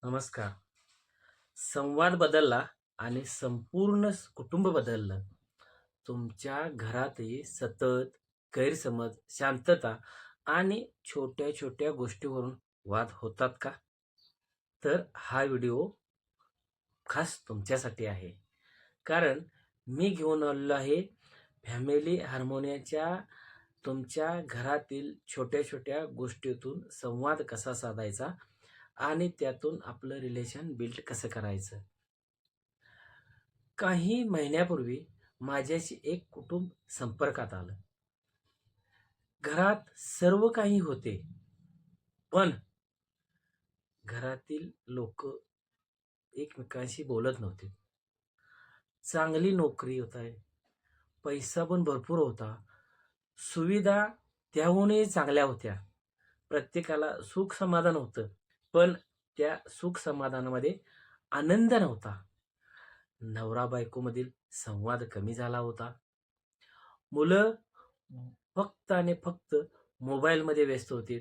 नमस्कार. संवाद बदलला आणि संपूर्ण कुटुंब बदललं. तुमच्या घरातही सतत गैरसमज, शांतता आणि छोट्या-छोट्या गोष्टीवरून वाद होतात का? तर हा व्हिडिओ खास तुमच्यासाठी आहे. कारण मी घेऊन आलेलो आहे फॅमिली हार्मोनियाच्या तुमच्या घरातील छोट्या-छोट्या गोष्टीतून संवाद कसा साधायचा आणि त्यातून आपलं रिलेशन बिल्ड कसं करायचं. काही महिन्यापूर्वी माझ्याशी एक कुटुंब संपर्कात आलं. घरात सर्व काही होते, पण घरातील लोक एकमेकांशी बोलत नव्हते. चांगली नोकरी होत आहे, पैसा पण भरपूर होता, सुविधा त्याहूनही चांगल्या होत्या. प्रत्येकाला सुख समाधान होतं, पण त्या सुख समाधानामध्ये आनंद नव्हता. नवरा बायकोमधील संवाद कमी झाला होता. मुलं फक्त आणि फक्त मोबाईलमध्ये व्यस्त होते.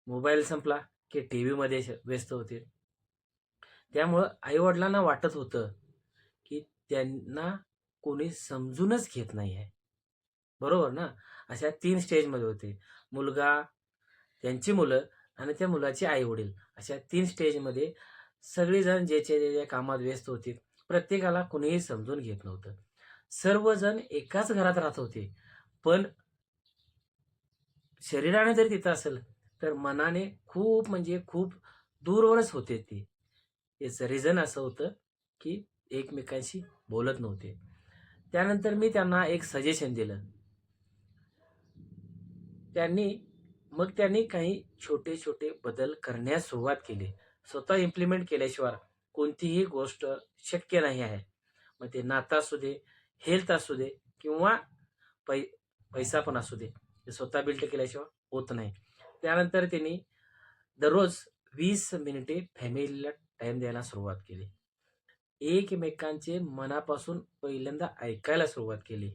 मोबाईल संपला की टीव्हीमध्ये व्यस्त होते. त्यामुळं आई-वडिलांना वाटत होतं, की त्यांना कोणी समजूनच घेत नाही आहे. बरोबर ना? अशा 3 स्टेजमध्ये होते. मुलगा, त्यांची मुलं आणि त्या मुलाचे आई-वडील अशा 3 स्टेजमध्ये सगळेजण ज्याच्या कामात व्यस्त होते. प्रत्येकाला कुणीही समजून घेत नव्हतं. सर्वजण एकाच घरात राहत होते. पण शरीराने जरी तिथं असेल, तर मनाने खूप म्हणजे खूप दूरवरच होते ते. याचं रिझन असं होतं, की एकमेकांशी बोलत नव्हते. त्यानंतर मी त्यांना एक सजेशन दिलं. त्यांनी त्यांनी काही छोटे-छोटे बदल करण्यास सुरुवात केली. स्वतः इम्प्लिमेंट केल्याशिवाय कोणतीही गोष्ट शक्य नाही आहे. मग ते नातं असू दे, हेल्थ असू दे किंवा पै पैसा पण असू दे. ते स्वतः बिल्ड केल्याशिवाय होत नाही. त्यानंतर त्यांनी दररोज 20 मिनिटे फॅमिलीला टाईम द्यायला सुरुवात केली. एकमेकांचे मनापासून पहिल्यांदा ऐकायला सुरुवात केली.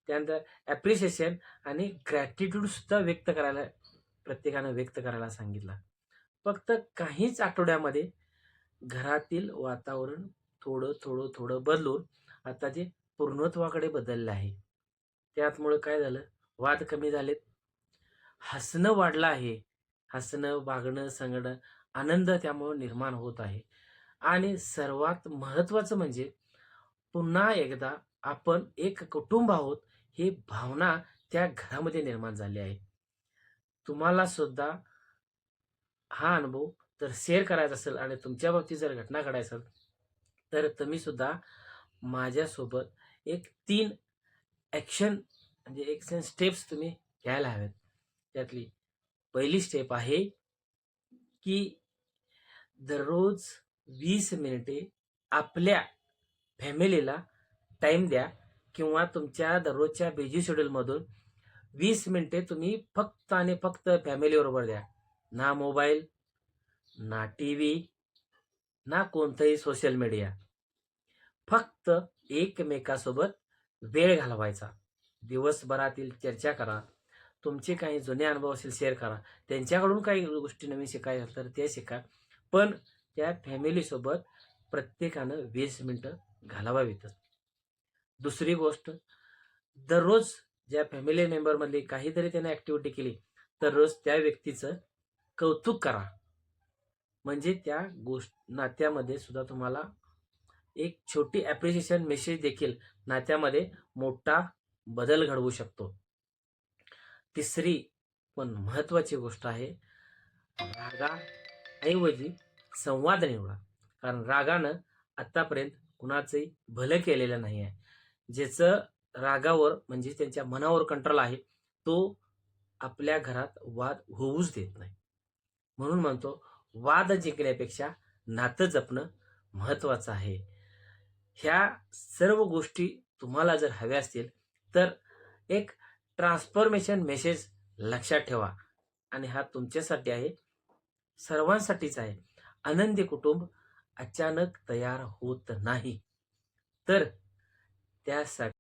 त्यानंतर ॲप्रिशिएशन आणि ग्रॅटिट्यूड सुद्धा प्रत्येकानं व्यक्त करायला सांगितलं. फक्त काहीच आठवड्यामध्ये घरातील वातावरण थोडं बदलून आता ते पूर्णत्वाकडे बदललं आहे. त्यामुळं काय झालं, वाद कमी झालेत, हसणं वाढलं आहे. हसणं, वागणं, सांगणं, आनंद त्यामुळं निर्माण होत आहे. आणि सर्वात महत्त्वाचं म्हणजे पुन्हा एकदा आपण एक कुटुंब आहोत, ही भावना त्या घरामध्ये निर्माण झाली आहे. तुम्हाला सुद्धा हा अनुभव जर शेअर करायचा असेल आणि तुमच्या बाबतीत जर घटना घडायची असेल, तर तुम्ही सुद्धा माझ्यासोबत एक 3 ॲक्शन म्हणजे ॲक्शन स्टेप्स तुम्ही घ्यायला हव्यात. त्यातली पहिली स्टेप आहे, की दररोज 20 मिनिटे आपल्या फॅमिलीला टाईम द्या किंवा तुमच्या दररोजच्या बिझी शेड्यूलमधून 20 मिनिटे तुम्ही फक्त आणि फक्त फॅमिलीबरोबर द्या. ना मोबाईल, ना टीव्ही, ना कोणतंही सोशल मीडिया. फक्त एकमेकांसोबत वेळ घालवायचा. दिवसभरातील चर्चा करा. तुमचे काही जुने अनुभव असेल शेअर करा. त्यांच्याकडून काही गोष्टी नवीन शिकायच्या असतील तर ते शिका. पण त्या फॅमिलीसोबत प्रत्येकानं 20 मिनिटं घालवावीतच. दुसरी गोष्ट, दररोज ज्या फॅमिली मेंबरमधली काहीतरी त्याने ॲक्टिव्हिटी केली, तर रोज त्या व्यक्तीचं कौतुक करा. म्हणजे त्या नात्यामध्ये सुद्धा तुम्हाला एक छोटी ॲप्रिशिएशन मेसेज देखील नात्यामध्ये मोठा बदल घडवू शकतो. तिसरी पण महत्त्वाची गोष्ट आहे, रागाऐवजी संवाद निवडा. कारण रागानं आत्तापर्यंत कुणाचंही भलं केलेलं नाही आहे. ज्याचं रागावर म्हणजे त्यांच्या मनावर कंट्रोल आहे, तो आपल्या घरात वाद होऊच देत नाही. म्हणून म्हणतो, वाद जिंकण्यापेक्षा नातं जपणं महत्त्वाचं आहे. ह्या सर्व गोष्टी तुम्हाला जर हव्या असतील, तर एक ट्रान्सफॉर्मेशन मेसेज लक्षात ठेवा आणि हा तुमच्यासाठी आहे, सर्वांसाठीच आहे. आनंदी कुटुंब अचानक तयार होत नाही. तर त्यासाठी